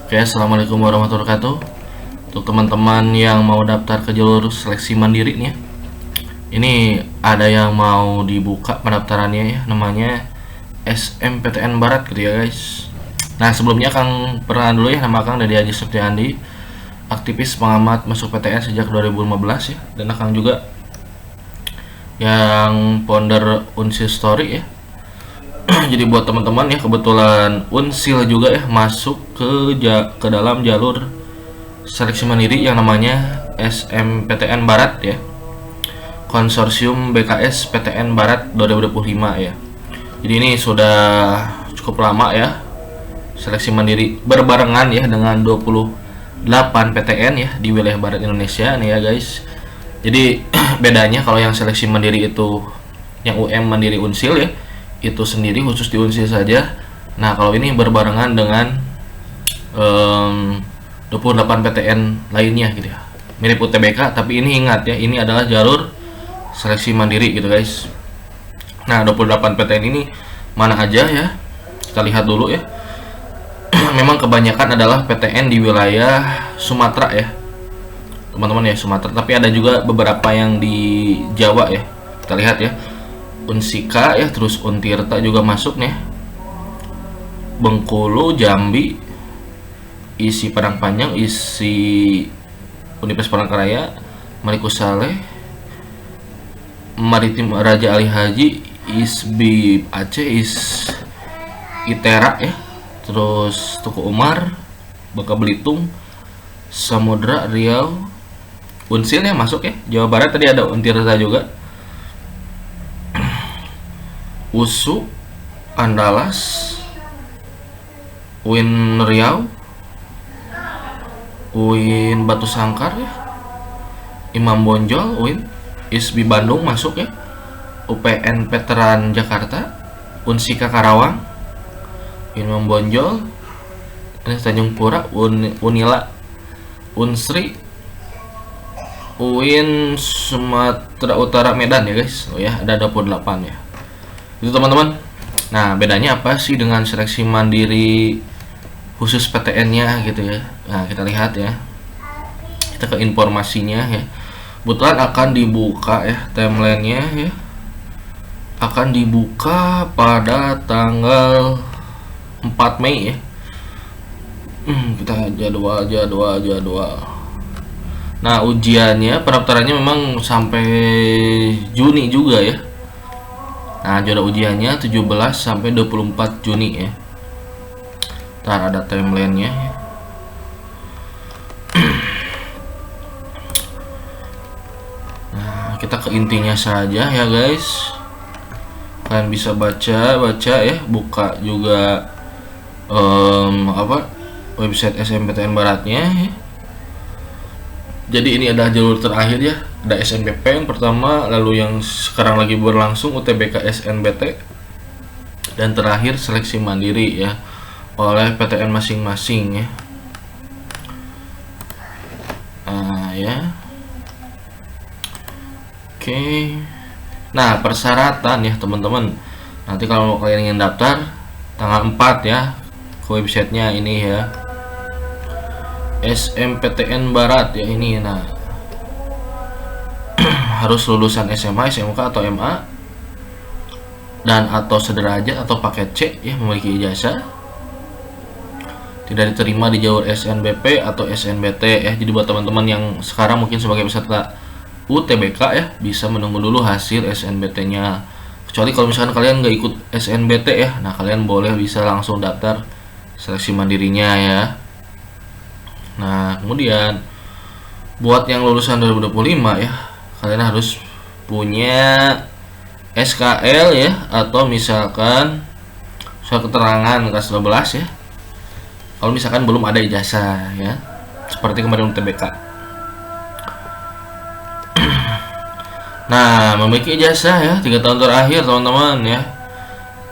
Oke, assalamualaikum warahmatullahi wabarakatuh. Untuk teman-teman yang mau daftar ke jalur seleksi mandiri nih ya, ini ada yang mau dibuka pendaftarannya ya, namanya SMPTN Barat gitu ya guys. Nah sebelumnya Kang perkenalan dulu ya, nama Kang Dedi Haji Septiandi, aktivis pengamat masuk PTN sejak 2015 ya, dan Kang juga yang founder Unsil Story ya. Jadi buat teman-teman ya, kebetulan Unsil juga ya masuk ke dalam jalur seleksi mandiri yang namanya SMPTN Barat ya, Konsorsium BKS PTN Barat 2025 ya. Jadi ini sudah cukup lama ya seleksi mandiri berbarengan ya dengan 28 PTN ya di wilayah barat Indonesia nih ya guys. Jadi bedanya kalau yang seleksi mandiri itu yang Mandiri Unsil ya, itu sendiri khusus di Unsil saja. Nah kalau ini berbarengan dengan 28 PTN lainnya gitu ya, mirip UTBK, tapi ini ingat ya, ini adalah jalur seleksi mandiri gitu guys. Nah 28 PTN ini mana aja ya, kita lihat dulu ya. Memang kebanyakan adalah PTN di wilayah Sumatera ya teman-teman ya, Sumatera, tapi ada juga beberapa yang di Jawa ya. Kita lihat ya, Unsika ya, terus Untirta juga masuk nih, Bengkulu, Jambi, isi Padang Panjang, isi Universitas Palangkaraya, Marikus Saleh, Maritim Raja Ali Haji, ISBI Aceh, ITERA ya, terus Tuku Umar, Bangka Belitung, Samudra, Riau, Unsil ya masuk ya. Jawa Barat tadi ada Untirta juga, USU, Andalas, UIN Riau, UIN Batu Sangkar ya, Imam Bonjol, UIN, ISBI Bandung masuk ya, UPN Veteran Jakarta, Unsika Karawang, Imam Bonjol, Tanjung Pura, Unila, Unsri, UIN Sumatera Utara Medan ya guys. Oh ya, ada 28 ya. Itu teman-teman. Nah, bedanya apa sih dengan seleksi mandiri khusus PTN-nya gitu ya. Nah, kita lihat ya. Kita ke informasinya ya. Kebetulan akan dibuka ya timelinenya ya. Akan dibuka pada tanggal 4 Mei ya. Kita jadwal. Nah, ujiannya, pendaftarannya memang sampai Juni juga ya. Nah, jadwal ujiannya 17 sampai 24 Juni ya. Ntar ada timelinenya ya. Nah, kita ke intinya saja ya guys. Kalian bisa baca ya, buka juga website SMPTN Baratnya ya. Jadi ini adalah jalur terakhir ya. Ada SNBP yang pertama, lalu yang sekarang lagi berlangsung UTBK SNBT, dan terakhir seleksi mandiri ya oleh PTN masing-masing ya. Nah ya, oke. Nah persyaratan ya teman-teman, nanti kalau kalian ingin daftar tanggal 4 ya, ke websitenya ini ya, SMPTN Barat ya ini. Nah harus lulusan SMA, SMK atau MA dan atau sederajat atau paket C ya, memiliki ijazah, tidak diterima di jalur SNBP atau SNBT ya. Jadi buat teman-teman yang sekarang mungkin sebagai peserta UTBK ya, bisa menunggu dulu hasil SNBT-nya. Kecuali kalau misalkan kalian nggak ikut SNBT ya, nah kalian boleh bisa langsung daftar seleksi mandirinya ya. Nah kemudian buat yang lulusan 2025 ya, kalian harus punya SKL ya, atau misalkan surat keterangan kelas 12 ya, kalau misalkan belum ada ijazah ya, seperti kemarin UTBK. Nah memiliki ijazah ya 3 tahun terakhir teman-teman ya,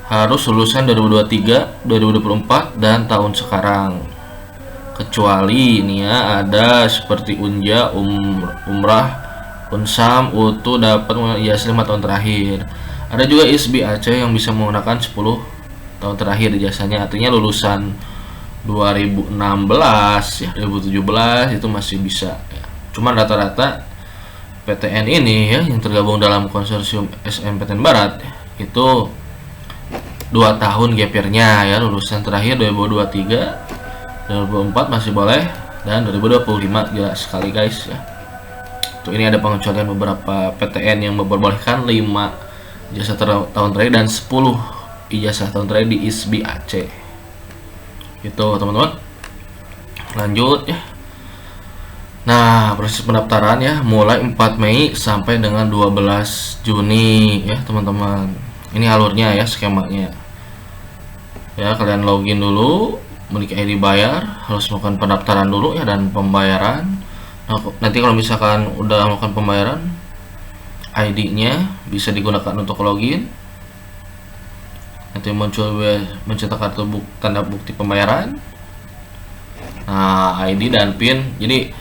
harus lulusan 2023, 2024 dan tahun sekarang. Kecuali ini ya, ada seperti Unja, Umrah, Unsam, Utu dapat ijazah 5 tahun terakhir. Ada juga ISBI Aceh yang bisa menggunakan 10 tahun terakhir ijazahnya, artinya lulusan 2016 ya, 2017 itu masih bisa ya. Cuman rata-rata PTN ini ya yang tergabung dalam konsorsium SNMPTN Barat ya, itu 2 tahun gap year-nya ya, lulusan terakhir 2023, 2024 masih boleh, dan 2025 jelas sekali guys ya. Tuh, ini ada pengecualian beberapa PTN yang memperbolehkan 5 ijazah tahun terakhir dan 10 ijazah tahun terakhir di ISBI Aceh. Itu teman-teman. Lanjut ya. Nah, proses pendaftaran ya mulai 4 Mei sampai dengan 12 Juni ya, teman-teman. Ini alurnya ya, skemanya. Ya, kalian login dulu, memiliki ID bayar, harus melakukan pendaftaran dulu ya dan pembayaran. Nah, nanti kalau misalkan udah melakukan pembayaran, ID-nya bisa digunakan untuk login. Nanti muncul mencetak kartu tanda bukti pembayaran. Nah, ID dan PIN. Jadi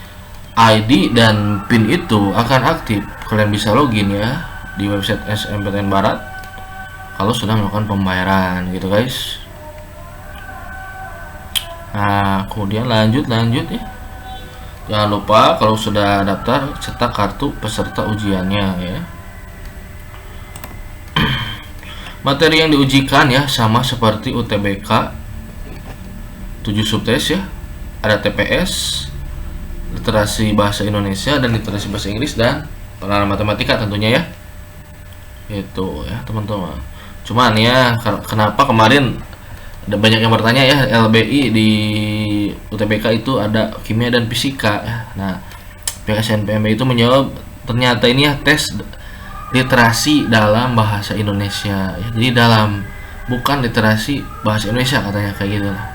ID dan PIN itu akan aktif. Kalian bisa login ya di website SNMPTN Barat kalau sudah melakukan pembayaran gitu guys. Nah, kemudian lanjut ya. Jangan lupa kalau sudah daftar cetak kartu peserta ujiannya ya. Materi yang diujikan ya sama seperti UTBK 7 subtes ya. Ada TPS, literasi bahasa Indonesia dan literasi bahasa Inggris, dan pengenalan matematika tentunya ya. Itu ya teman-teman. Cuman ya kenapa kemarin ada banyak yang bertanya ya, LBI di UTBK itu ada kimia dan fisika ya. Nah, pihak SNPMB itu menjawab ternyata ini ya tes literasi dalam bahasa Indonesia ya. Jadi bukan literasi bahasa Indonesia katanya, kayak gitu lah.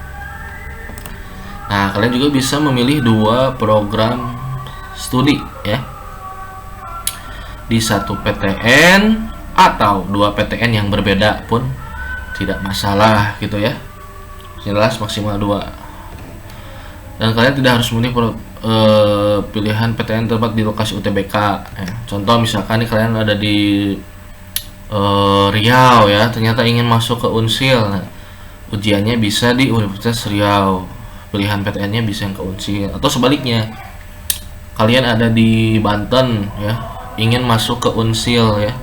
Nah, kalian juga bisa memilih 2 program studi ya, di satu PTN atau 2 PTN yang berbeda pun tidak masalah gitu ya. Jelas maksimal 2. Dan kalian tidak harus memilih pilihan PTN tempat di lokasi UTBK ya. Contoh misalkan nih kalian ada di Riau ya, ternyata ingin masuk ke Unsil. Nah, ujiannya bisa di Universitas Riau, pilihan PTN-nya bisa yang ke Unsil, atau sebaliknya kalian ada di Banten ya, ingin masuk ke Unsil ya,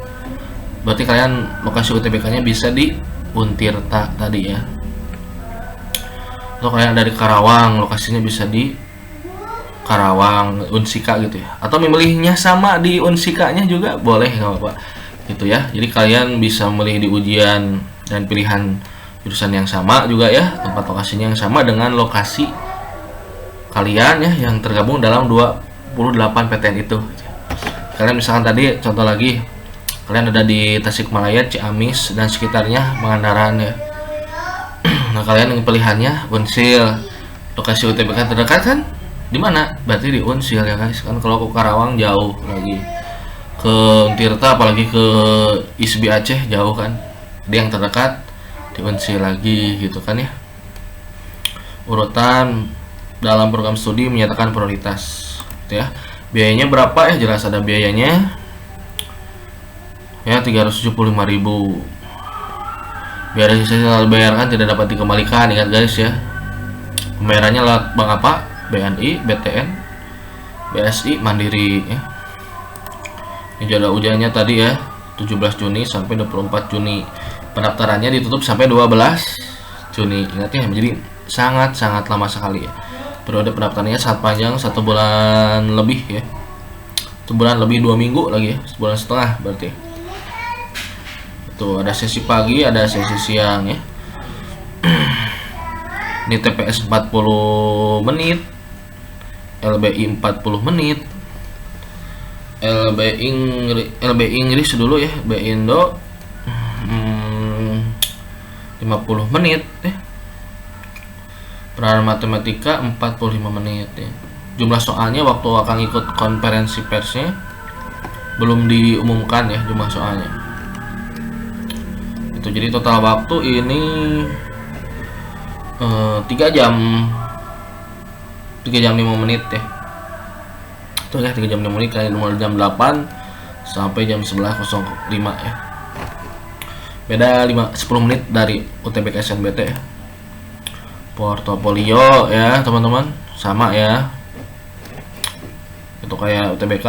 berarti kalian lokasi UTBK-nya bisa di Untirta tadi ya. Atau kalian dari Karawang, lokasinya bisa di Karawang Unsika gitu ya, atau memilihnya sama di Unsikanya juga boleh, nggak apa-apa gitu ya. Jadi kalian bisa memilih di ujian dan pilihan jurusan yang sama juga ya, tempat lokasinya yang sama dengan lokasi kalian ya yang tergabung dalam 28 PTN itu. Kalian misalkan tadi contoh lagi, kalian ada di Tasikmalaya, Ciamis dan sekitarnya, Pangandaran ya. Nah, kalian yang pilihannya Unsil, lokasi UTBK terdekat kan di mana? Berarti di Unsil ya guys. Kan kalau ke Karawang jauh lagi, ke Tirta apalagi ke ISBI Aceh jauh kan. Jadi yang terdekat di Unsil lagi gitu kan ya. Urutan dalam program studi menyatakan prioritas gitu ya. Biayanya berapa ya? Jelas ada biayanya ya, 375.000. Biaya sisa dibayarkan tidak dapat dikembalikan, ingat guys ya. Pembayarannya lewat bank apa? BNI, BTN, BSI, Mandiri ya. Ini jadwal ujiannya tadi ya, 17 Juni sampai 24 Juni. Pendaftarannya ditutup sampai 12 Juni. Ingat ya, jadi sangat lama sekali ya. Periode pendaftarannya sangat panjang, 1 bulan lebih ya. 1 bulan lebih 2 minggu lagi ya, 1 bulan setengah berarti. Itu ada sesi pagi, ada sesi siang ya. Ini TPS 40 menit, LBI 40 menit, LBI Inggris dulu ya, LBI Indo 50 menit ya. Pengenalan matematika 45 menit ya. Jumlah soalnya waktu akan ikut konferensi persnya belum diumumkan ya jumlah soalnya. Itu jadi total waktu ini 3 jam 5 menit ya. Itu ya 3 jam 5 menit, kayak mulai jam 8 sampai jam 11.05 ya. Beda 10 menit dari UTBK SNBT ya. Portofolio ya teman-teman, sama ya, itu kayak UTBK.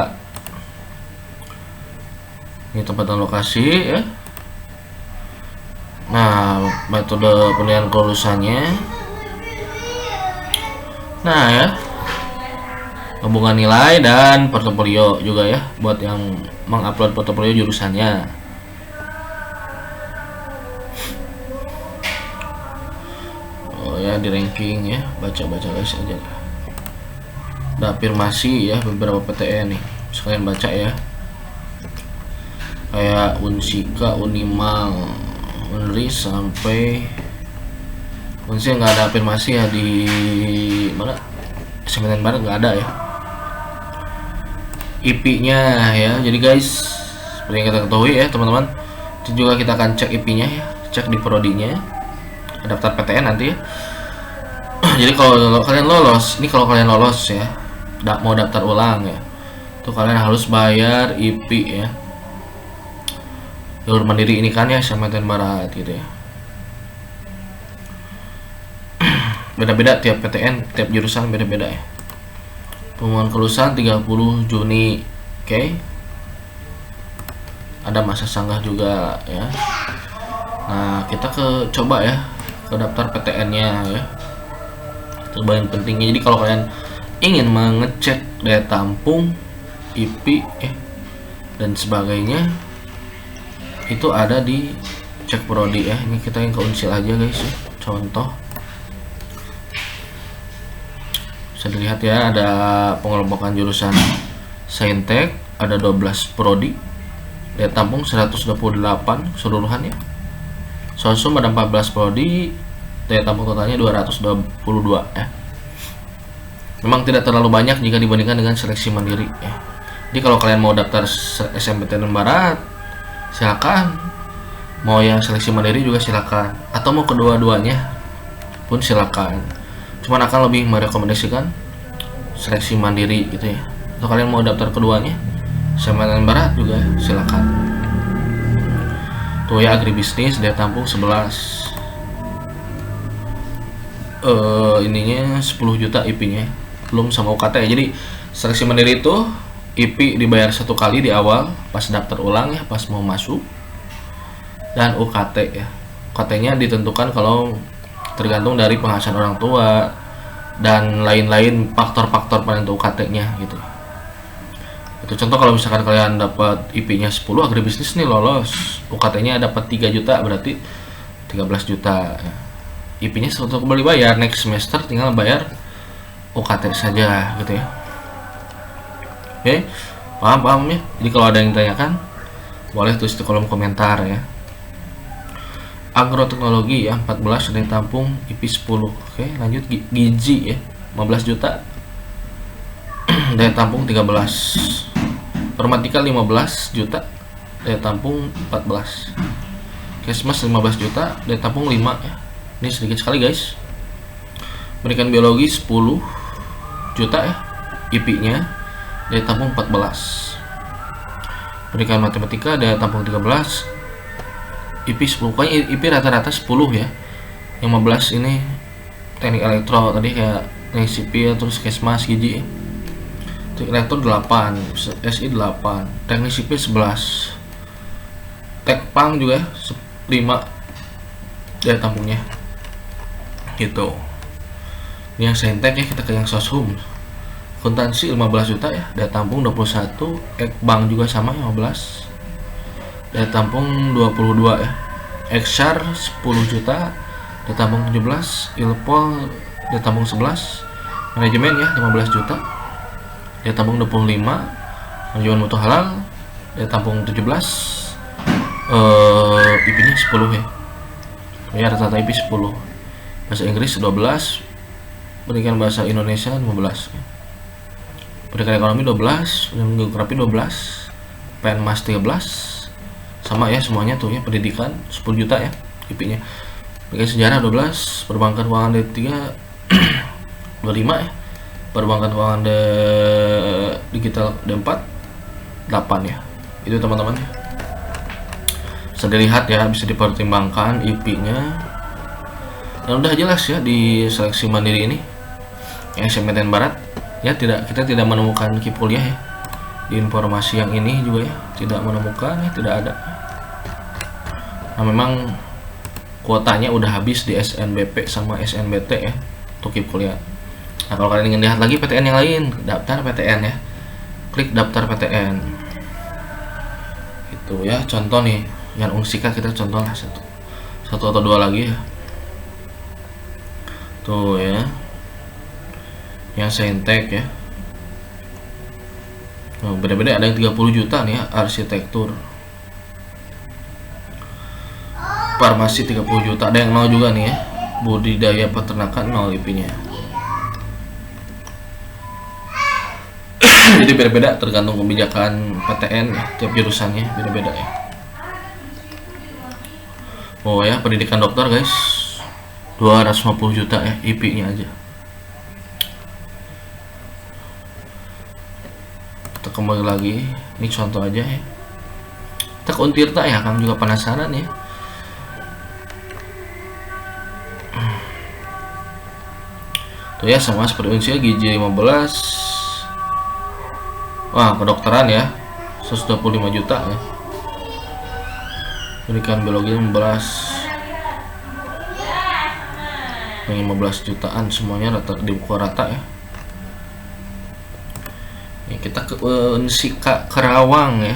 Ini tempat dan lokasi ya. Nah, metode penilaian kelulusannya. Nah ya, hubungan nilai dan portofolio juga ya, buat yang mengupload portofolio jurusannya. Oh ya, di ranking ya, baca-baca guys aja. Ada afirmasi ya, beberapa PTN nih, sekalian baca ya. Kayak Unsika, Unimal, Unris sampai Unsika nggak ada afirmasi ya, di mana SMPTN Barat nggak ada ya. IP-nya ya, jadi guys seperti yang kita ketahui ya teman-teman, itu juga kita akan cek IP-nya ya, cek di prodinya, daftar PTN nanti ya. Jadi kalau kalian lolos, ini kalau kalian lolos ya, mau daftar ulang ya, tuh kalian harus bayar IP ya, jalur mandiri ini kan ya, SMPTN Barat gitu ya. Beda-beda tiap PTN, tiap jurusan beda-beda ya. Pengumuman kelulusan 30 Juni. Oke. Ada masa sanggah juga ya. Nah, kita coba ya ke daftar PTN-nya ya. Itu paling pentingnya. Jadi kalau kalian ingin mengecek daya tampung, IP dan sebagainya, itu ada di cek prodi ya. Ini kita yang ke Unsil aja guys ya. Contoh bisa dilihat ya, ada pengelompokan jurusan Saintek, ada 12 prodi, daya tampung 128 keseluruhan ya. Sosum ada 14 prodi, daya tampung totalnya 222 ya. Memang tidak terlalu banyak jika dibandingkan dengan seleksi mandiri ya. Jadi kalau kalian mau daftar SMPTN Barat, silakan. Mau yang seleksi mandiri juga silakan, atau mau kedua-duanya pun silakan. Cuman akan lebih merekomendasikan seleksi mandiri gitu ya. Atau kalian mau daftar keduanya, SMPTN Barat juga silakan. Tuh ya, agribisnis daya tampung 11. Ininya 10 juta IP-nya, belum sama UKT ya. Jadi seleksi mandiri itu IP dibayar satu kali di awal pas daftar ulang ya, pas mau masuk. Dan UKT ya, UKT-nya ditentukan kalau tergantung dari penghasilan orang tua dan lain-lain faktor-faktor penentu UKT-nya gitu. Itu contoh kalau misalkan kalian dapat IP-nya 10, agribisnis nih lolos, UKT-nya dapat 3 juta, berarti 13 juta. IP-nya sudah kembali bayar, next semester tinggal bayar UKT saja gitu ya. Oke, paham ya? Jadi kalau ada yang ditanyakan, boleh tulis di kolom komentar ya. Agroteknologi ya 14, daya tampung IP 10. Oke, lanjut gizi ya 15 juta. Daya tampung 13. Informatika 15 juta. Daya tampung 14. Kesmas 15 juta, daya tampung 5 ya. Ini sedikit sekali guys. Pendidikan biologi 10 juta ya IP-nya, daya tampung 14. Pendidikan matematika daya tampung 13, IP 10, pokoknya IP rata-rata 10 ya. 15 ini teknik elektro, tadi kayak teknik sipil, terus kesmas gizi. Teknik elektro 8, SI 8, teknik sipil 11. Tekpang juga 5 daya tampungnya. Gitu. Ini yang Saintek ya, kita ke yang Soshum. Akuntansi 15 juta ya, daya tampung 21. Ekbank juga sama 15. Daya tampung 22 ya. Ekshar 10 juta, daya tampung 17. Ilpol daya tampung 11. Manajemen ya 15 juta, daya tampung 25. Manajemen mutu halal daya tampung 17. IP-nya 10 ya. Ya rata-rata IP 10. Bahasa Inggris 12. Pendidikan bahasa Indonesia 15. Pendidikan ekonomi 12, pendidikan geografi 12, PNMAS 13. Sama ya semuanya tuh ya, pendidikan 10 juta ya IP-nya. Pendidikan sejarah 12, perbankan keuangan D3 25 ya. Perbankan keuangan digital D4 8 ya. Itu teman-teman ya. Bisa dilihat ya, bisa dipertimbangkan IP-nya. Dan udah jelas ya di seleksi mandiri ini yang SMPTN Barat ya, kita tidak menemukan KIP kuliah ya. Di informasi yang ini juga ya tidak menemukan ya, tidak ada. Nah memang kuotanya udah habis di SNBP sama SNBT ya untuk KIP kuliah. Nah kalau kalian ingin lihat lagi PTN yang lain, daftar PTN ya, klik daftar PTN itu ya. Contoh nih yang Unsika, kita contoh lah satu atau dua lagi ya tuh ya, yang Saintek ya. Oh, beda-beda, ada yang 30 juta nih ya, arsitektur, farmasi 30 juta, ada yang 0 juga nih ya, budidaya peternakan 0 IP-nya. Jadi beda-beda tergantung kebijakan PTN ya, tiap jurusannya beda-beda ya. Oh ya, pendidikan dokter guys 250 juta ya IP-nya aja. Kita kembali lagi, ini contoh aja ya. Kita ke Untirta ya, Kang juga penasaran ya. Tuh ya, sama seperti Unsia gizi 15. Wah, kedokteran ya 125 juta ya. Pendidikan biologi 15 jutaan, semuanya rata dibuka rata ya. Ini kita ke Unsika Karawang ya.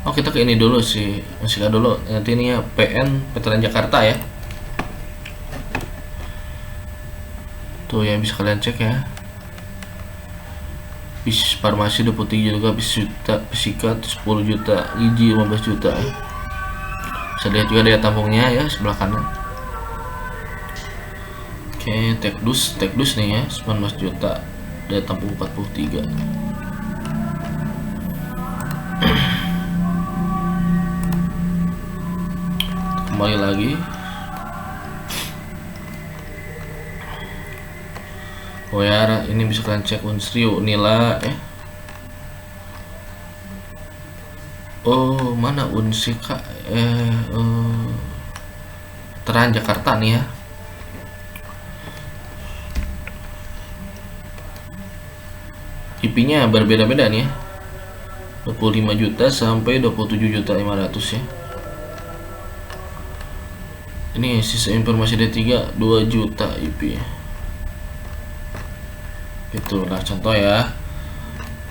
Oh kita ke ini dulu sih, Unsika dulu. Nanti ini ya PN Veteran Jakarta ya. Tuh ya, bisa kalian cek ya. Bis farmasi 23 juga, bis juta, fisika 10 juta, gizi 15 juta ya. Bisa lihat juga daya tampungnya ya sebelah kanan. Oke, tekdus nih ya 19 juta, daya tampung 43. Kembali lagi. Oh ya, ini bisa kalian cek Unsri, Unila ya. Oh mana Unsika Veteran Jakarta nih ya. IP-nya berbeda-beda nih ya, 25 juta sampai 27 juta 500 ya. Ini sisa informasi D3 2 juta IP ya. Itulah contoh ya.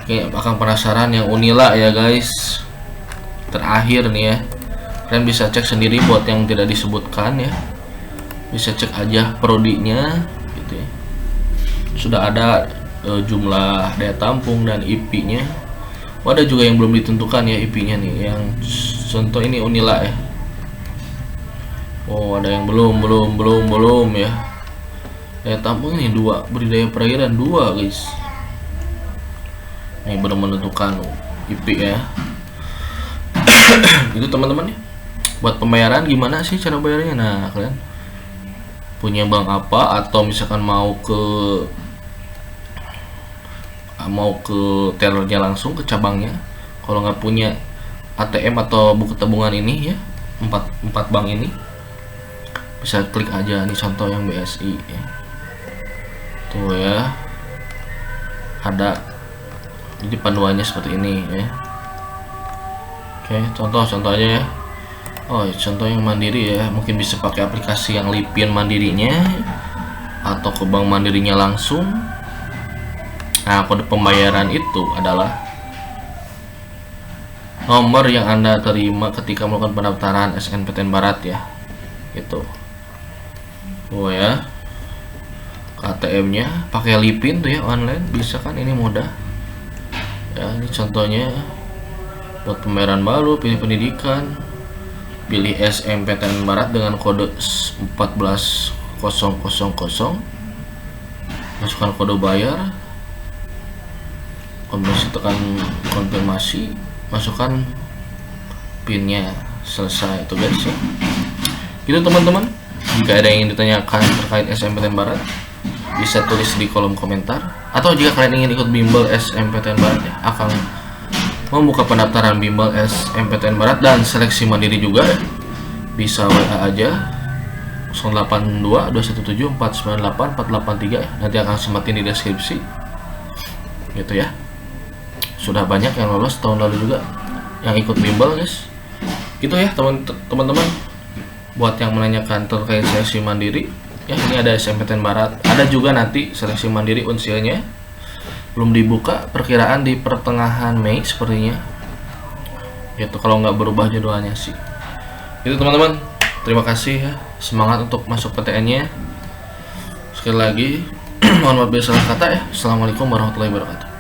Oke, akan penasaran yang Unila ya guys, terakhir nih ya. Kalian bisa cek sendiri buat yang tidak disebutkan ya, bisa cek aja prodinya gitu ya. Sudah ada jumlah daya tampung dan IP-nya. Oh, ada juga yang belum ditentukan ya IP-nya nih, yang contoh ini Unila ya. Oh ada yang belum ya. Daya tampung ini 2, budidaya perairan 2 guys. Ini belum menentukan IP ya. Itu teman-teman ya. Buat pembayaran gimana sih cara bayarnya? Nah kalian punya bank apa, atau misalkan mau ke tellernya langsung ke cabangnya. Kalau nggak punya ATM atau buku tabungan ini ya, 4 bank ini, bisa klik aja nih contoh yang BSI ya. Tuh ya, ada jadi panduannya seperti ini ya. Oke, contoh aja ya. Oh contoh yang mandiri ya, mungkin bisa pakai aplikasi yang Lipin mandirinya atau ke bank mandirinya langsung. Nah kode pembayaran itu adalah nomor yang Anda terima ketika melakukan pendaftaran SNPTN Barat ya, gitu. Oh ya, ATM-nya pakai Lipin tuh ya, online bisa kan, ini mudah ya. Ini contohnya buat pembayaran baru, pilih pendidikan, pilih SMPTN Barat dengan kode 14000, masukkan kode bayar, tekan konfirmasi, masukkan pinnya, selesai. Itu guys ya, gitu teman-teman. Jika ada yang ingin ditanyakan terkait SMPTN Barat, bisa tulis di kolom komentar. Atau jika kalian ingin ikut bimbel SMPTN Barat ya, akan membuka pendaftaran bimbel SMPTN Barat dan seleksi mandiri juga ya. Bisa WA aja 082217498483 ya. Nanti akan sempatin di deskripsi gitu ya. Sudah banyak yang lolos tahun lalu juga yang ikut bimbel guys. Gitu ya teman-teman. Buat yang menanyakan terkait seleksi mandiri ya, ini ada SMPTN Barat, ada juga nanti seleksi mandiri unsilnya belum dibuka, perkiraan di pertengahan Mei sepertinya itu kalau nggak berubah jadwalnya sih. Itu teman-teman, terima kasih ya, semangat untuk masuk PTN-nya sekali lagi. Mohon maaf bila salah kata ya. Assalamualaikum warahmatullahi wabarakatuh.